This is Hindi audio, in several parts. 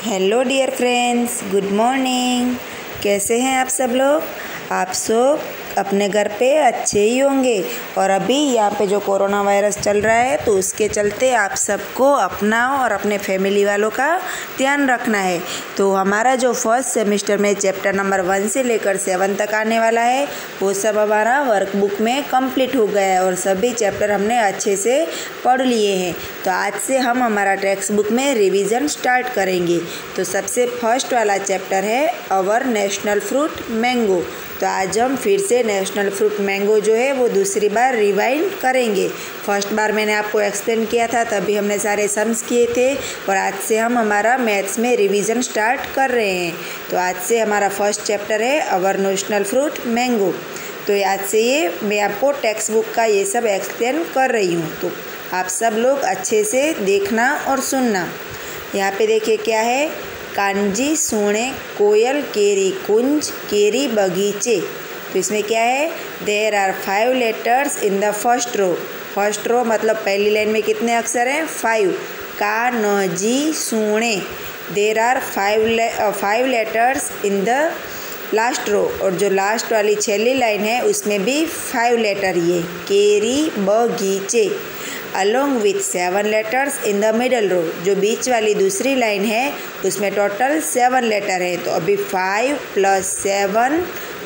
Hello dear friends, good morning. कैसे हैं आप सब लोग? आप सब अपने घर पे अच्छे ही होंगे। और अभी यहाँ पे जो कोरोना वायरस चल रहा है तो उसके चलते आप सबको अपना और अपने फैमिली वालों का ध्यान रखना है। तो हमारा जो फर्स्ट सेमेस्टर में चैप्टर नंबर 1 से लेकर 7 तक आने वाला है वो सब हमारा वर्कबुक में कंप्लीट हो गया है और सभी चैप्टर हमने अच्छे से पढ़ लिए हैं। तो आज से हम हमारा टेक्स्ट बुक में रिवीजन स्टार्ट करेंगे। तो सबसे फर्स्ट वाला चैप्टर है अवर नेशनल फ्रूट मैंगो। तो आज हम फिर से नेशनल फ्रूट मैंगो जो है वो दूसरी बार रिवाइंड करेंगे। फर्स्ट बार मैंने आपको एक्सप्लेन किया था, तभी हमने सारे सम्स किए थे और आज से हम हमारा मैथ्स में रिवीजन स्टार्ट कर रहे हैं। तो आज से हमारा फर्स्ट चैप्टर है अवर नेशनल फ्रूट मैंगो। तो आज से ये मैं आपको टेक्स्ट बुक का ये सब एक्सप्लेन कर रही हूँ, तो आप सब लोग अच्छे से देखना और सुनना। यहाँ पे देखिए क्या है, कांजी सोने कोयल केरी कुंज केरी बगीचे। तो इसमें क्या है, there are 5 letters in the first row. First row मतलब पहली लाइन में कितने अक्षर हैं? 5। का न जी सोने, there are 5 letters in the last row. और जो लास्ट वाली छेली लाइन है उसमें भी 5 लेटर ये केरी बगीचे। Along with 7 letters in the middle row. जो बीच वाली दूसरी लाइन है उसमें टोटल 7 लेटर है। तो अभी 5 + 7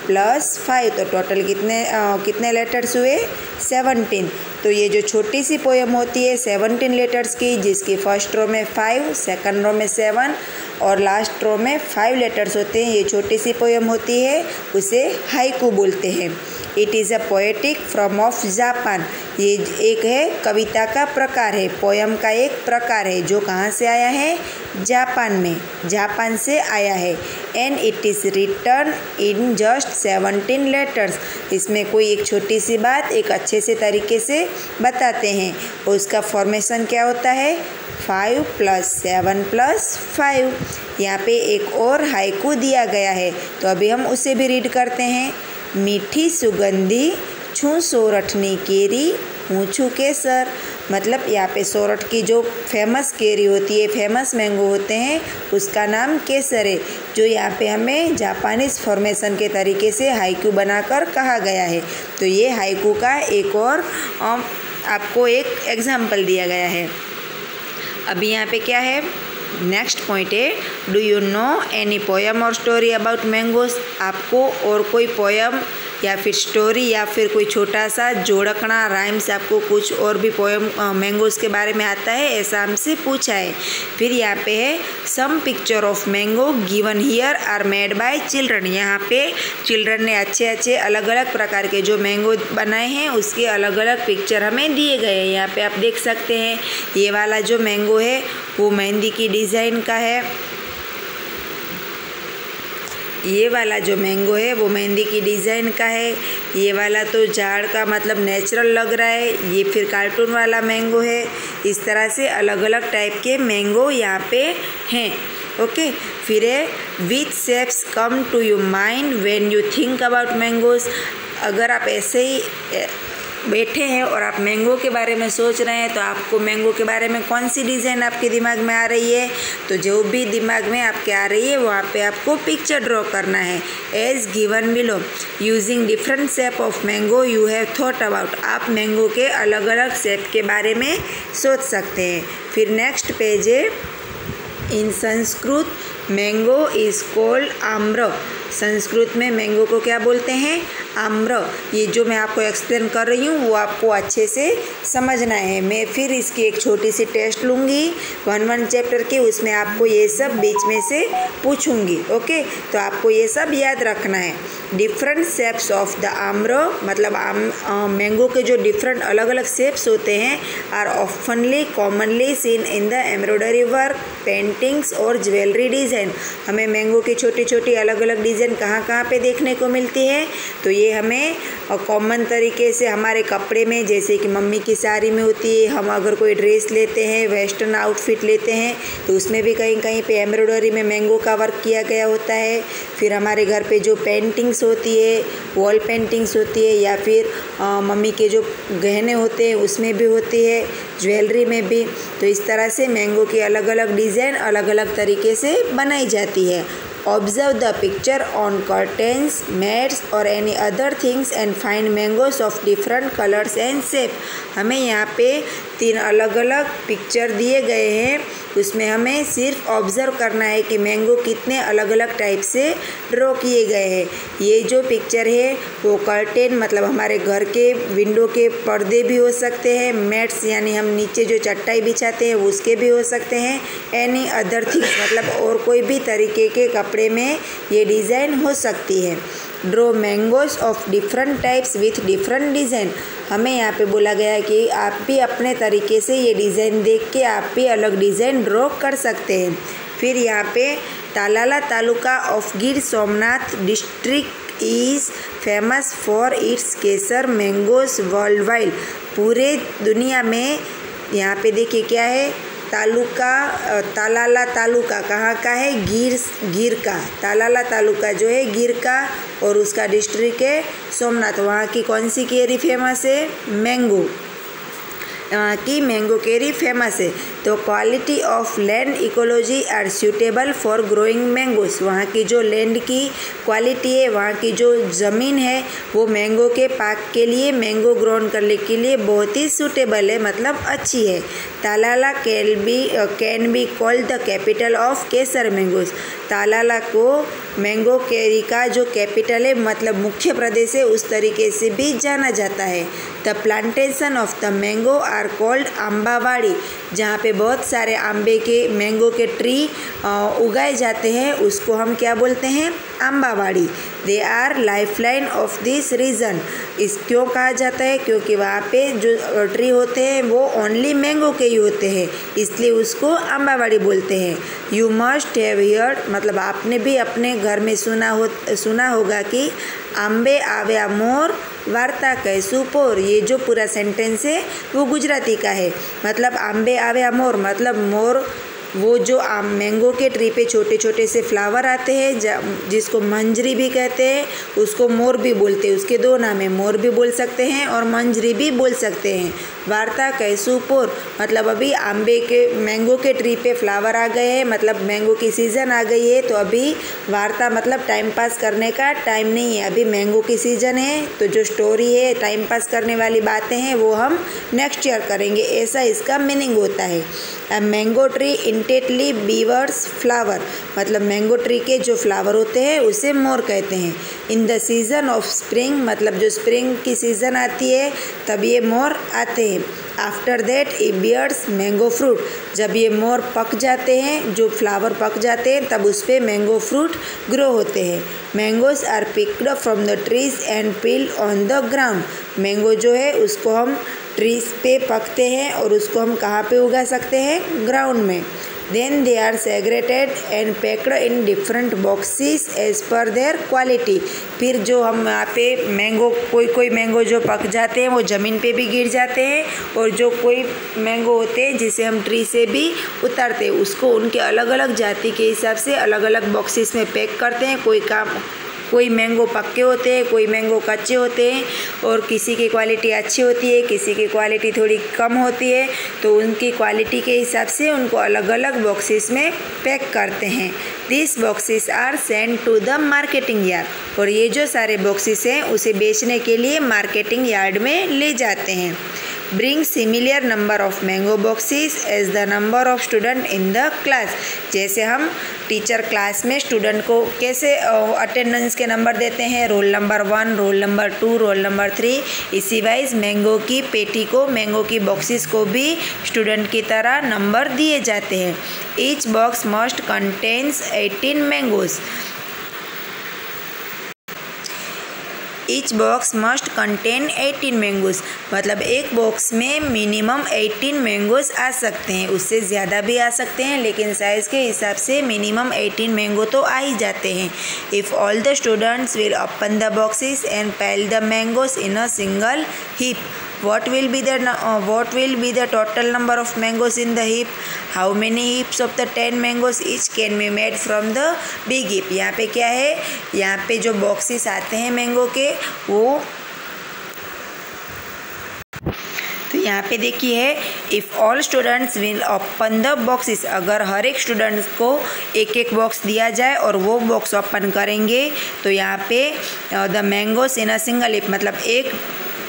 + 5 तो टोटल कितने लेटर्स हुए? 17। तो ये जो छोटी सी पोएम होती है 17 लेटर्स की, जिसकी फर्स्ट रो में 5, सेकंड रो में 7 और लास्ट रो में 5 लेटर्स होते हैं, ये छोटी सी पोएम होती है, उसे हाइकू बोलते हैं। It is a poetic from of Japan. ये एक है कविता का प्रकार है, पोएम का एक प्रकार है जो कहाँ से आया है? जापान में, जापान से आया है। And it is written in just 17 letters. इसमें कोई एक छोटी सी बात एक अच्छे से तरीके से बताते हैं और उसका फॉर्मेशन क्या होता है? 5 + 7 + 5। यहाँ पे एक और हाइकू दिया गया है, तो अभी हम उसे भी रीड करते हैं। मीठी सुगंधी छू सोरठनी केरी ऊँचू केसर। मतलब यहाँ पे सोरठ की जो फेमस केरी होती है, फेमस मैंगो होते हैं, उसका नाम केसर है, जो यहाँ पे हमें जापानीज फॉर्मेशन के तरीके से हाइकू बनाकर कहा गया है। तो ये हाइकू का एक और आपको एक एग्जाम्पल दिया गया है। अभी यहाँ पे क्या है, नेक्स्ट पॉइंट है, do you know any poem और स्टोरी अबाउट मैंगोज। आपको और कोई पोएम या फिर स्टोरी या फिर कोई छोटा सा जोड़कना राइम्स आपको कुछ और भी पोएम मैंगोज के बारे में आता है, ऐसा हमसे पूछा है। फिर यहाँ पे है some picture of mango given here are made by children. यहाँ पे चिल्ड्रन ने अच्छे अच्छे अलग अलग प्रकार के जो मैंगो बनाए हैं उसके अलग अलग पिक्चर हमें दिए गए हैं। यहाँ पे आप देख सकते हैं ये वाला जो मैंगो है वो मेहंदी की डिज़ाइन का है। ये वाला जो मैंगो है वो मेहंदी की डिज़ाइन का है। ये वाला तो झाड़ का मतलब नेचुरल लग रहा है। ये फिर कार्टून वाला मैंगो है। इस तरह से अलग अलग टाइप के मैंगो यहाँ पे हैं। ओके, फिर है which shapes come to your mind when you think about mangoes. अगर आप ऐसे ही बैठे हैं और आप मैंगो के बारे में सोच रहे हैं तो आपको मैंगो के बारे में कौन सी डिज़ाइन आपके दिमाग में आ रही है? तो जो भी दिमाग में आपके आ रही है वहाँ पे आपको पिक्चर ड्रॉ करना है। As given below using different shape of mango you have thought about. आप मैंगो के अलग अलग शेप के बारे में सोच सकते हैं। फिर नेक्स्ट पेज है, in Sanskrit mango is called amra. Sanskrit में मैंगो को क्या बोलते हैं? आम्र। ये जो मैं आपको एक्सप्लेन कर रही हूँ वो आपको अच्छे से समझना है। मैं फिर इसकी एक छोटी सी टेस्ट लूँगी 1 चैप्टर के, उसमें आपको ये सब बीच में से पूछूंगी। ओके, तो आपको ये सब याद रखना है। डिफरेंट शेप्स ऑफ द आम्र मतलब मैंगो के जो डिफरेंट अलग अलग शेप्स होते हैं are oftenly commonly seen in the embroidery work, paintings और ज्वेलरी डिज़ाइन। हमें मैंगो की छोटी छोटी अलग अलग डिज़ाइन कहाँ कहाँ पे देखने को मिलती है? तो ये हमें कॉमन तरीके से हमारे कपड़े में, जैसे कि मम्मी की साड़ी में होती है, हम अगर कोई ड्रेस लेते हैं, वेस्टर्न आउटफिट लेते हैं तो उसमें भी कहीं कहीं पे एम्ब्रॉयडरी में मैंगो का वर्क किया गया होता है। फिर हमारे घर पे जो पेंटिंग्स होती है, वॉल पेंटिंग्स होती है, या फिर मम्मी के जो गहने होते हैं उसमें भी होती है, ज्वेलरी में भी। तो इस तरह से मैंगो की अलग अलग डिज़ाइन अलग अलग तरीके से बनाई जाती है। Observe the picture on curtains, mats or any other things and find mangoes of different colors and shape। हमें यहाँ पे 3 अलग अलग पिक्चर दिए गए हैं, उसमें हमें सिर्फ ऑब्ज़र्व करना है कि मैंगो कितने अलग अलग टाइप से ड्रॉ किए गए हैं। ये जो पिक्चर है वो कर्टेन मतलब हमारे घर के विंडो के पर्दे भी हो सकते हैं, मैट्स यानी हम नीचे जो चटाई बिछाते हैं उसके भी हो सकते हैं, एनी अदर थिंग्स मतलब और कोई भी तरीके के कपड़े में ये डिज़ाइन हो सकती है। Draw mangoes of different types with different design. हमें यहाँ पे बोला गया है कि आप भी अपने तरीके से ये डिज़ाइन देख के आप भी अलग डिज़ाइन ड्रॉ कर सकते हैं। फिर यहाँ पे Talala taluka of Gir Somnath district is famous for its Kesar mangoes world wide. पूरे दुनिया में यहाँ पे देखिए क्या है, तालुका तालाला तालुका कहाँ का है, गिर का। तालाला तालुका जो है गिर का और उसका डिस्ट्रिक्ट है सोमनाथ। वहाँ की कौन सी केरी फेमस है, मैंगो। वहाँ की मैंगो केरी फेमस है। तो quality of land ecology are suitable for growing mangoes. वहाँ की जो लैंड की क्वालिटी है, वहाँ की जो ज़मीन है वो मैंगो के पाक के लिए, मैंगो ग्रोन करने के लिए बहुत ही सूटेबल है, मतलब अच्छी है। Talala can be called the capital of Kesar mangoes. Talala को मैंगो केरी का जो कैपिटल है मतलब मुख्य प्रदेश है उस तरीके से भी जाना जाता है। The plantation of the mango are called ambawadi. जहाँ पे बहुत सारे आंबे के मैंगो के ट्री उगाए जाते हैं उसको हम क्या बोलते हैं, ambawadi. They are lifeline of this region. इस क्यों कहा जाता है, क्योंकि वहाँ पे जो ट्री होते हैं वो ओनली मैंगो के ही होते हैं, इसलिए उसको आम्बावाड़ी बोलते हैं। यू मस्ट हैव हियर्ड मतलब आपने भी अपने घर में सुना होगा कि आंबे आव्या मोर वार्ता कैसु पोर। ये जो पूरा सेंटेंस है वो गुजराती का है। मतलब आंबे आव्या मोर मतलब मोर, वो जो मैंगो के ट्री पे छोटे छोटे से फ्लावर आते हैं जिसको मंजरी भी कहते हैं, उसको मोर भी बोलते हैं। उसके 2 नाम है, मोर भी बोल सकते हैं और मंजरी भी बोल सकते हैं। वार्ता कैसु पोर मतलब अभी आंबे के मैंगो के ट्री पे फ्लावर आ गए हैं, मतलब मैंगो की सीज़न आ गई है। तो अभी वार्ता मतलब टाइम पास करने का टाइम नहीं है, अभी मैंगो की सीज़न है। तो जो स्टोरी है, टाइम पास करने वाली बातें हैं वो हम नेक्स्ट ईयर करेंगे, ऐसा इसका मीनिंग होता है। मैंगो ट्री इंटेटली बीवर्स फ्लावर मतलब मैंगो ट्री के जो फ्लावर होते हैं उसे मोर कहते हैं। In the season off spring मतलब जो स्प्रिंग की सीज़न आती है तब ये मोर आते हैं। After that it bears mango fruit. जब ये मोर पक जाते हैं, जो फ्लावर पक जाते हैं, तब उस पर मैंगो फ्रूट ग्रो होते हैं। Mangoes are picked from the trees and peel on the ground. Mango जो है उसको हम ट्रीज पे पकते हैं और उसको हम कहाँ पे उगा सकते हैं, ग्राउंड में। Then they are segregated and packed in different boxes as per their quality. फिर जो हम यहाँ पे मैंगो कोई मैंगो जो पक जाते हैं वो ज़मीन पे भी गिर जाते हैं, और जो कोई मैंगो होते हैं जिसे हम ट्री से भी उतारते हैं उसको उनके अलग अलग जाति के हिसाब से अलग अलग बॉक्सेस में पैक करते हैं। कोई मैंगो पक्के होते हैं, कोई मैंगो कच्चे होते हैं, और किसी की क्वालिटी अच्छी होती है, किसी की क्वालिटी थोड़ी कम होती है। तो उनकी क्वालिटी के हिसाब से उनको अलग अलग बॉक्सेस में पैक करते हैं। This boxes are send to the marketing yard. और ये जो सारे बॉक्सेस हैं उसे बेचने के लिए मार्केटिंग यार्ड में ले जाते हैं। Bring similar number of mango boxes as the number of student in the class। जैसे हम टीचर क्लास में स्टूडेंट को कैसे अटेंडेंस के नंबर देते हैं, roll number 1, roll number 2, roll number 3, इसी वाइज मैंगो की पेटी को, मैंगो की बॉक्सेस को भी स्टूडेंट की तरह नंबर दिए जाते हैं। Each box must contains 18 mangoes. Each box must contain 18 mangoes मतलब एक बॉक्स में मिनिमम 18 मैंगोज आ सकते हैं, उससे ज़्यादा भी आ सकते हैं, लेकिन साइज़ के हिसाब से मिनिमम 18 मैंगो तो आ ही जाते हैं। If all the students will open the boxes and pile the mangoes in a single heap. what will be the total number of mangoes in the heap? How many heaps of the 10 mangoes each can be made from the big heap? यहाँ पे क्या है, यहाँ पे जो बॉक्सेस आते हैं मैंगो के वो, तो यहाँ पे देखिए, if all students will open the boxes, अगर हर एक स्टूडेंट्स को एक एक बॉक्स दिया जाए और वो बॉक्स ओपन करेंगे तो यहाँ पे the mangoes in a single hip, मतलब एक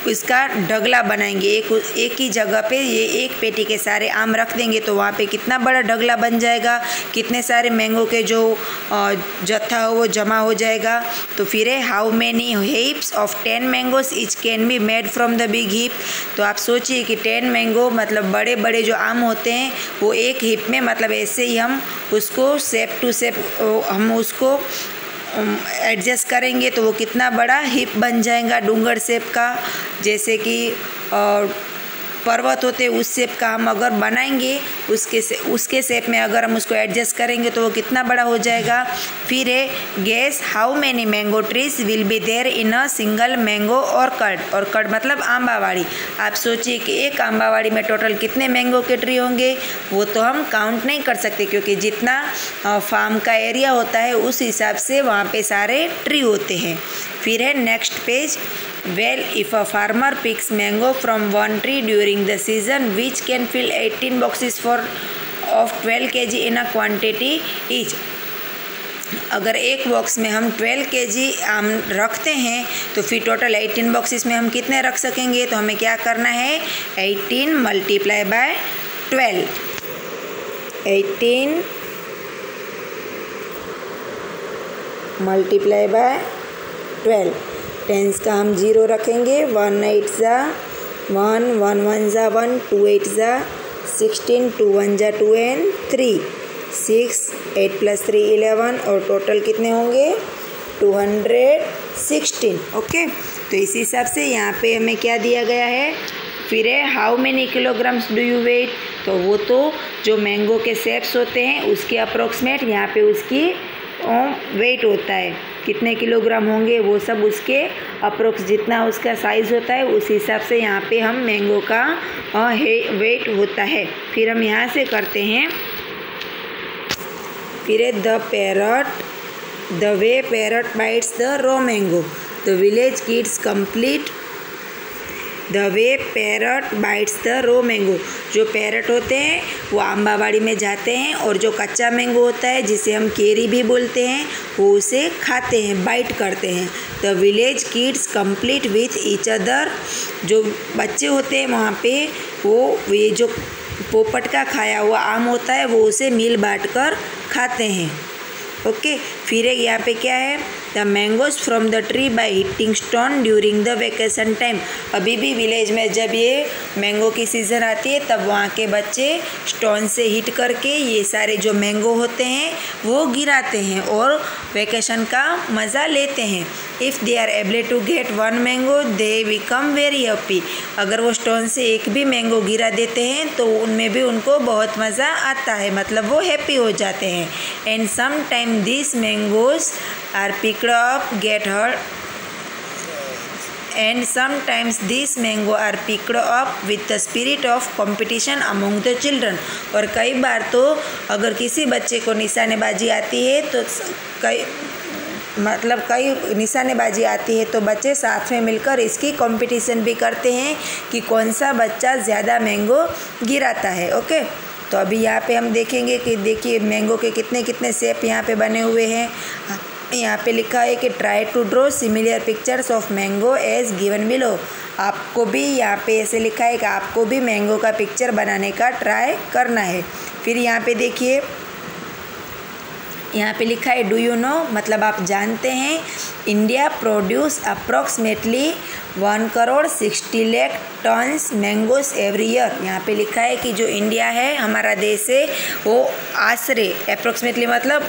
इसका ढगला बनाएंगे, एक ही जगह पे ये एक पेटी के सारे आम रख देंगे तो वहाँ पे कितना बड़ा ढगला बन जाएगा, कितने सारे मैंगो के जो जत्था हो वो जमा हो जाएगा। तो फिर है how many heaps of 10 mangoes each can be made from the big heap. तो आप सोचिए कि 10 मैंगो मतलब बड़े बड़े जो आम होते हैं वो एक हीप में, मतलब ऐसे ही हम उसको शेप टू शेप हम उसको एडजस्ट करेंगे तो वो कितना बड़ा हिप बन जाएगा डूंगर शेप का, जैसे कि पर्वत होते उस शेप का हम अगर बनाएंगे उसके शेप में अगर हम उसको एडजस्ट करेंगे तो वो कितना बड़ा हो जाएगा। फिर है guess how many mango trees will be there in a single mango orchard मतलब आंबावाड़ी। आप सोचिए कि एक आंबावाड़ी में टोटल कितने मैंगो के ट्री होंगे, वो तो हम काउंट नहीं कर सकते क्योंकि जितना फार्म का एरिया होता है उस हिसाब से वहाँ पे सारे ट्री होते हैं। फिर है next page, well if a farmer picks mango from one tree during the season which can fill 18 boxes of 12 kg in a quantity each। अगर एक बॉक्स में हम 12 kg आम रखते हैं तो फिर टोटल 18 बॉक्सेस में हम कितने रख सकेंगे, तो हमें क्या करना है 18 multiply by 12, 18 multiply by 12, tens का हम 0 रखेंगे, 1 8 ज़ा 1, 1 1 ज़ा 1, 2 8 ज़ा 16, 2 1 ज़ा 2 and 3 6, 8 + 3 11 और टोटल कितने होंगे 216। ओके, तो इस हिसाब से यहाँ पे हमें क्या दिया गया है। फिर है how many kilograms do you weight, तो वो तो जो मैंगो के शेप्स होते हैं उसके अप्रोक्सीमेट यहाँ पे उसकी वेट होता है, कितने किलोग्राम होंगे वो सब उसके अप्रोक्स जितना उसका साइज़ होता है उस हिसाब से यहाँ पे हम मैंगो का वेट होता है। फिर हम यहाँ से करते हैं, फिर है the way parrot bites the raw mango, the village kids complete the way parrot bites the raw mango. जो पैरट होते हैं वो आंबावाड़ी में जाते हैं और जो कच्चा मैंगो होता है जिसे हम केरी भी बोलते हैं वो उसे खाते हैं, बाइट करते हैं। The village kids complete with each other, जो बच्चे होते हैं वहाँ पे वो ये जो पोपट का खाया हुआ आम होता है वो उसे मिल बांट कर खाते हैं। ओके, फिर यहाँ पे क्या है, the mangoes from the tree by hitting stone during the vacation time. अभी भी विलेज में जब ये मैंगो की सीज़न आती है तब वहाँ के बच्चे स्टोन से हिट करके ये सारे जो मैंगो होते हैं वो गिराते हैं और वेकेशन का मज़ा लेते हैं। If they are able to get 1 mango they become very happy. अगर वो स्टोन से एक भी मैंगो गिरा देते हैं तो उनमें भी उनको बहुत मज़ा आता है, मतलब वो हैप्पी हो जाते हैं। And some time this mangoes are picked up, get hurt, and sometimes these mango are picked up with the spirit of competition among the children। और कई बार तो अगर किसी बच्चे को निशानेबाजी आती है तो कई निशानेबाजी आती है तो बच्चे साथ में मिलकर इसकी कंपटीशन भी करते हैं कि कौन सा बच्चा ज़्यादा मैंगो गिराता है। ओके, तो अभी यहाँ पे हम देखेंगे कि देखिए मैंगो के कितने कितने शेप यहाँ पे बने हुए हैं। यहाँ पे लिखा है कि try to draw similar pictures of mango as given below. आपको भी यहाँ पे ऐसे लिखा है कि आपको भी मैंगो का पिक्चर बनाने का ट्राई करना है। फिर यहाँ पे देखिए, यहाँ पे लिखा है डू यू नो, मतलब आप जानते हैं India produce approximately 1,60,00,000 tons mangoes every year. यहाँ पे लिखा है कि जो इंडिया है हमारा देश है वो आश्रे अप्रॉक्सीमेटली मतलब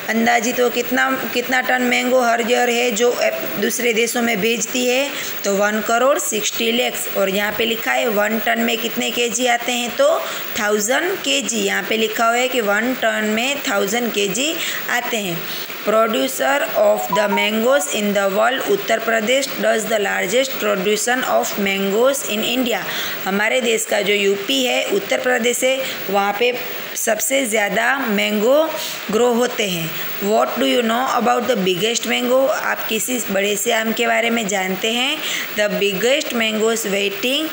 अंदाजित वो कितना टन मैंगो हर ईयर है जो दूसरे देशों में भेजती है, तो 1,60,00,000। और यहाँ पे लिखा है 1 टन में कितने केजी आते हैं, तो 1000 केजी। यहाँ पे लिखा हुआ है कि 1 टन में 1000 केजी आते हैं। Producer of the mangoes in the world, Uttar Pradesh does the largest production of mangoes in India. हमारे देश का जो यूपी है, उत्तर प्रदेश है, वहाँ पे सबसे ज़्यादा मैंगो ग्रो होते हैं। What do you know about the biggest mango? आप किसी बड़े से आम के बारे में जानते हैं? The biggest mangoes waiting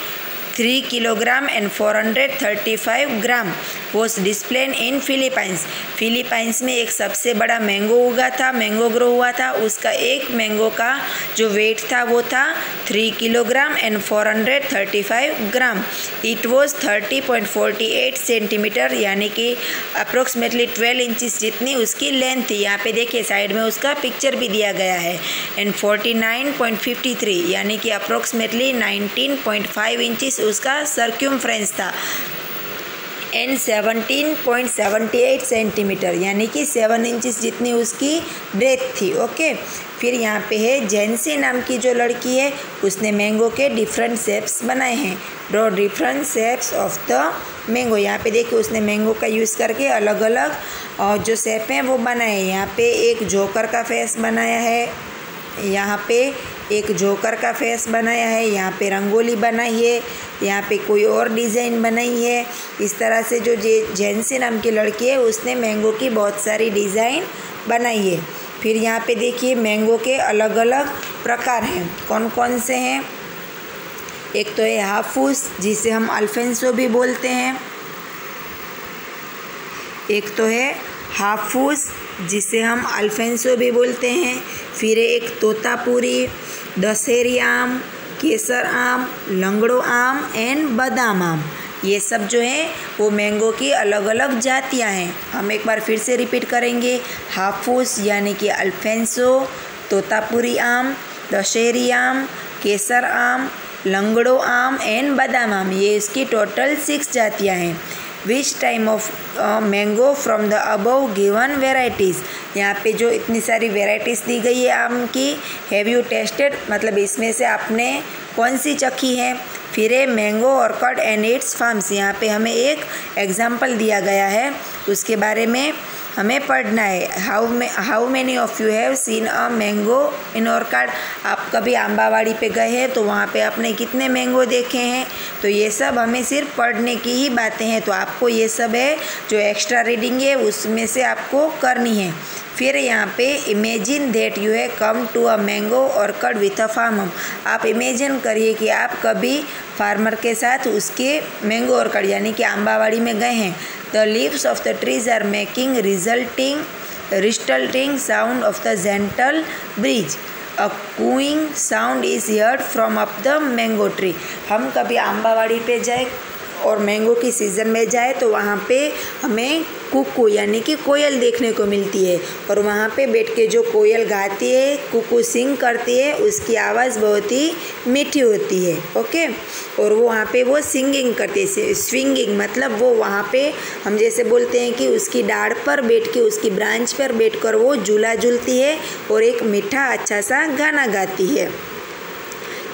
3 kilogram and 435 gram was displayed in Philippines. Philippines में एक सबसे बड़ा मैंगो ग्रो हुआ था। उसका एक मैंगो का जो वेट था वो था 3 kilogram and 435 gram. It was 30.48 centimetre, यानी कि अप्रोक्सीमेटली 12 इंचज़ जितनी उसकी लेंथ थी। यहाँ पे देखिए साइड में उसका पिक्चर भी दिया गया है। एंड 49.53 यानी कि अप्रोक्सीमेटली 19.5 इंचज़ उसका सर्क्यूमफ्रेंस था। एंड 17.78 सेंटीमीटर यानी कि 7 इंचज़ जितनी उसकी ब्रेथ थी। ओके, फिर यहाँ पे है जेंसी नाम की जो लड़की है, उसने मैंगो के डिफरेंट शेप्स बनाए हैं। Draw different shapes of the mango. यहाँ पे देखिए उसने मैंगो का यूज़ करके अलग अलग जो शेप हैं वो बनाए हैं। यहाँ पे एक जोकर का फेस बनाया है, यहाँ पे एक जोकर का फेस बनाया है, यहाँ पे रंगोली बनाई है, यहाँ पे कोई और डिज़ाइन बनाई है। इस तरह से जो जेंसी नाम की लड़की है उसने मैंगो की बहुत सारी डिज़ाइन बनाई है। फिर यहाँ पे देखिए मैंगो के अलग अलग प्रकार हैं। कौन कौन से हैं? एक तो है हाफूस, जिसे हम अल्फेंसो भी बोलते हैं। एक तो है हाफूस, जिसे हम अल्फेंसो भी बोलते हैं। फिर एक तोतापुरी, दशहरी आम, केसर आम, लंगड़ो आम एंड बादाम आम। ये सब जो है वो मैंगो की अलग अलग जातियां हैं। हम एक बार फिर से रिपीट करेंगे। हाफूस यानी कि अल्फेंसो, तोतापुरी आम, दशहरी आम, केसर आम, लंगड़ो आम एंड बादाम आम। ये इसकी टोटल 6 जातियां हैं। Which time of mango from the above given varieties. यहाँ पे जो इतनी सारी वेराइटीज़ दी गई है आम की, हैव यू टेस्टेड, मतलब इसमें से आपने कौन सी चखी है। फिर है mango orchid and it's farms. यहाँ पे हमें एक एग्जाम्पल दिया गया है, उसके बारे में हमें पढ़ना है। How many of you have seen a mango in orchid. आप कभी आंबावाड़ी पे गए हैं तो वहाँ पे आपने कितने मैंगो देखे हैं। तो ये सब हमें सिर्फ पढ़ने की ही बातें हैं, तो आपको ये सब है जो एक्स्ट्रा रीडिंग है उसमें से आपको करनी है। फिर यहाँ पे imagine that you have come to a mango orchard with a farmer. आप इमेजिन करिए कि आप कभी फार्मर के साथ उसके मैंगो ऑर्किड यानी कि आंबावाड़ी में गए हैं। The leaves of the trees are making resulting sound of the gentle breeze. A cooing sound is heard from up the mango tree. हम कभी आंबावाड़ी पे जाए और मैंगो की सीज़न में जाए तो वहाँ पे हमें कुकू यानी कि कोयल देखने को मिलती है। और वहाँ पे बैठ के जो कोयल गाती है, कुकू सिंग करती है, उसकी आवाज़ बहुत ही मीठी होती है। ओके, और वो वहाँ पे वो सिंगिंग करती है। स्विंगिंग मतलब वो वहाँ पे हम जैसे बोलते हैं कि उसकी डाढ़ पर बैठ के, उसकी ब्रांच पर बैठ कर वो झूला झूलती है और एक मीठा अच्छा सा गाना गाती है।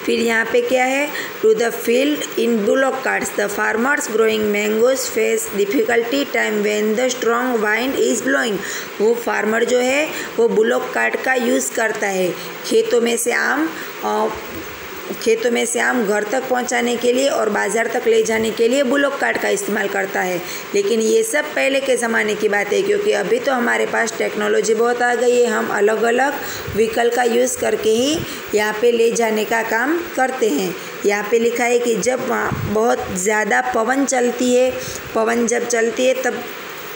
फिर यहाँ पे क्या है, to the field in bullock carts the farmers growing mangoes face difficulty time when the strong wind is blowing. वो फार्मर जो है वो बुलॉक कार्ट का यूज़ करता है खेतों में से आम घर तक पहुंचाने के लिए और बाज़ार तक ले जाने के लिए बुलॉक कार्ट का इस्तेमाल करता है। लेकिन ये सब पहले के ज़माने की बात है, क्योंकि अभी तो हमारे पास टेक्नोलॉजी बहुत आ गई है। हम अलग अलग व्हीकल का यूज़ करके ही यहाँ पे ले जाने का काम करते हैं। यहाँ पे लिखा है कि जब बहुत ज़्यादा पवन जब चलती है तब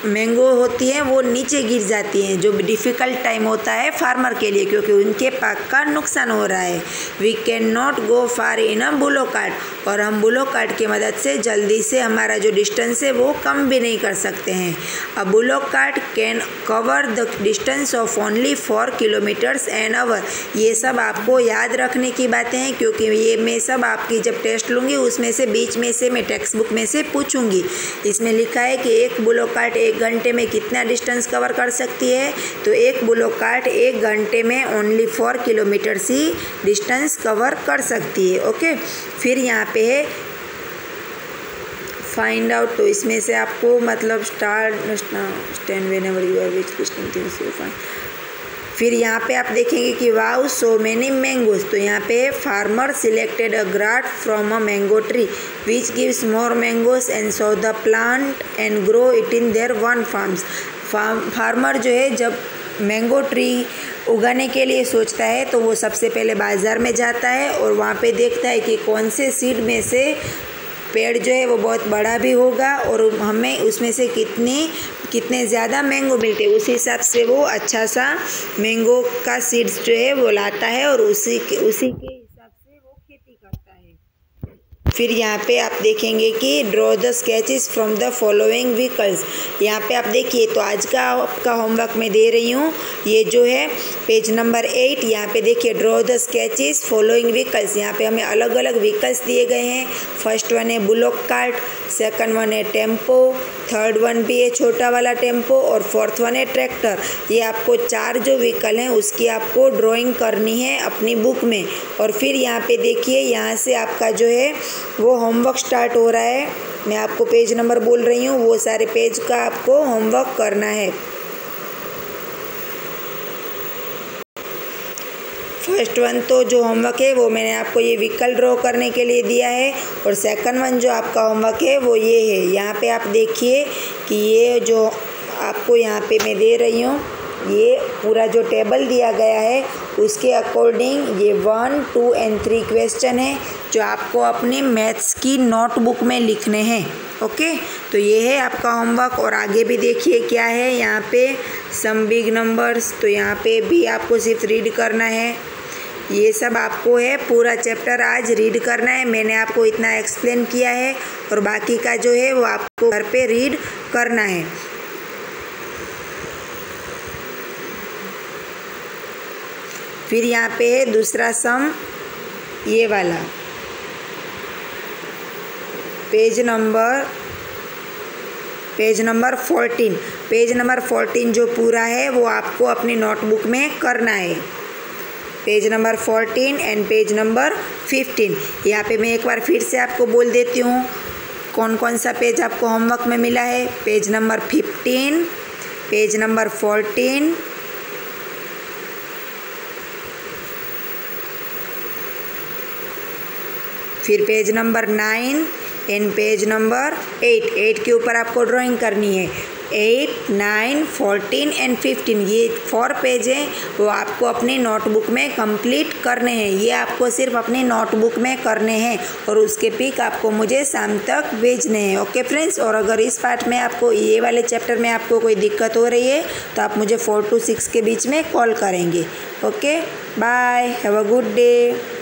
मैंगो होती है वो नीचे गिर जाती हैं, जो डिफ़िकल्ट टाइम होता है फार्मर के लिए, क्योंकि उनके पाक का नुकसान हो रहा है। We can not go far in a bullock cart, और हम बुलॉक कार्ट की मदद से जल्दी से हमारा जो डिस्टेंस है वो कम भी नहीं कर सकते हैं। A bullock cart can cover the distance of only 4 kilometres an hour. ये सब आपको याद रखने की बातें हैं, क्योंकि ये मैं सब आपकी जब टेस्ट लूँगी उसमें से बीच में से मैं टेक्स्ट बुक में से पूछूंगी। इसमें लिखा है कि एक बुलॉक कार्ट 1 घंटे में कितना डिस्टेंस कवर कर सकती है। तो एक बुलॉक कार्ट 1 घंटे में ओनली 4 किलोमीटर ही डिस्टेंस कवर कर सकती है। ओके, फिर यहाँ पे है फाइंड आउट। तो इसमें से आपको मतलब stand whenever you are which listing things you find. फिर यहाँ पे आप देखेंगे कि वाओ सो मैनी मैंगोज, तो यहाँ पे farmer selected a graft from a mango tree which gives more mangoes and so the plant and grow it in their one farms. Farmer जो है जब मैंगो ट्री उगाने के लिए सोचता है तो वो सबसे पहले बाज़ार में जाता है और वहाँ पे देखता है कि कौन से सीड में से पेड़ जो है वो बहुत बड़ा भी होगा और हमें उसमें से कितने ज़्यादा मैंगो मिलते हैं, उस हिसाब से वो अच्छा सा मैंगो का सीड्स जो है वो लाता है और उसी के हिसाब से वो खेती करता है। फिर यहाँ पे आप देखेंगे कि draw the sketches from the following vehicles. यहाँ पे आप देखिए तो आज का आपका होमवर्क मैं दे रही हूँ, ये जो है पेज नंबर 8। यहाँ पे देखिए draw the sketches following vehicles. यहाँ पे हमें अलग अलग व्हीकल्स दिए गए हैं। फर्स्ट वन है बुलॉक कार्ट, सेकंड वन है टेम्पो, थर्ड वन भी है छोटा वाला टेम्पो और फोर्थ वन है ट्रैक्टर। ये आपको 4 जो व्हीकल हैं उसकी आपको ड्राइंग करनी है अपनी बुक में। और फिर यहाँ पे देखिए यहाँ से आपका जो है वो होमवर्क स्टार्ट हो रहा है। मैं आपको पेज नंबर बोल रही हूँ, वो सारे पेज का आपको होमवर्क करना है। फर्स्ट वन तो जो होमवर्क है वो मैंने आपको ये व्हीकल ड्रॉ करने के लिए दिया है और सेकंड वन जो आपका होमवर्क है वो ये है। यहाँ पे आप देखिए कि ये जो आपको यहाँ पे मैं दे रही हूँ ये पूरा जो टेबल दिया गया है उसके अकॉर्डिंग ये 1, 2 एंड 3 क्वेश्चन है जो आपको अपनी मैथ्स की नोटबुक में लिखने हैं। ओके, तो ये है आपका होमवर्क। और आगे भी देखिए क्या है यहाँ पे सम बिग नंबर्स, तो यहाँ पे भी आपको सिर्फ रीड करना है। ये सब आपको है पूरा चैप्टर आज रीड करना है। मैंने आपको इतना एक्सप्लेन किया है और बाकी का जो है वो आपको घर पे रीड करना है। फिर यहाँ पे है दूसरा सम, ये वाला पेज नंबर 14। पेज नंबर 14 जो पूरा है वो आपको अपनी नोटबुक में करना है। Page number 14 and page number 15। यहाँ पे मैं एक बार फिर से आपको बोल देती हूँ कौन कौन सा पेज आपको होमवर्क में मिला है। पेज नंबर 15, पेज नंबर 14, फिर page number 9 and page number 8 के ऊपर आपको ड्राइंग करनी है। 8, 9, 14 एंड 15 ये 4 पेज हैं वो आपको अपनी नोटबुक में कंप्लीट करने हैं। ये आपको सिर्फ अपनी नोटबुक में करने हैं और उसके पिक आपको मुझे शाम तक भेजने हैं। ओके फ्रेंड्स, और अगर इस पार्ट में आपको ये वाले चैप्टर में आपको कोई दिक्कत हो रही है तो आप मुझे 4 to 6 के बीच में कॉल करेंगे। Okay, bye, have a good day.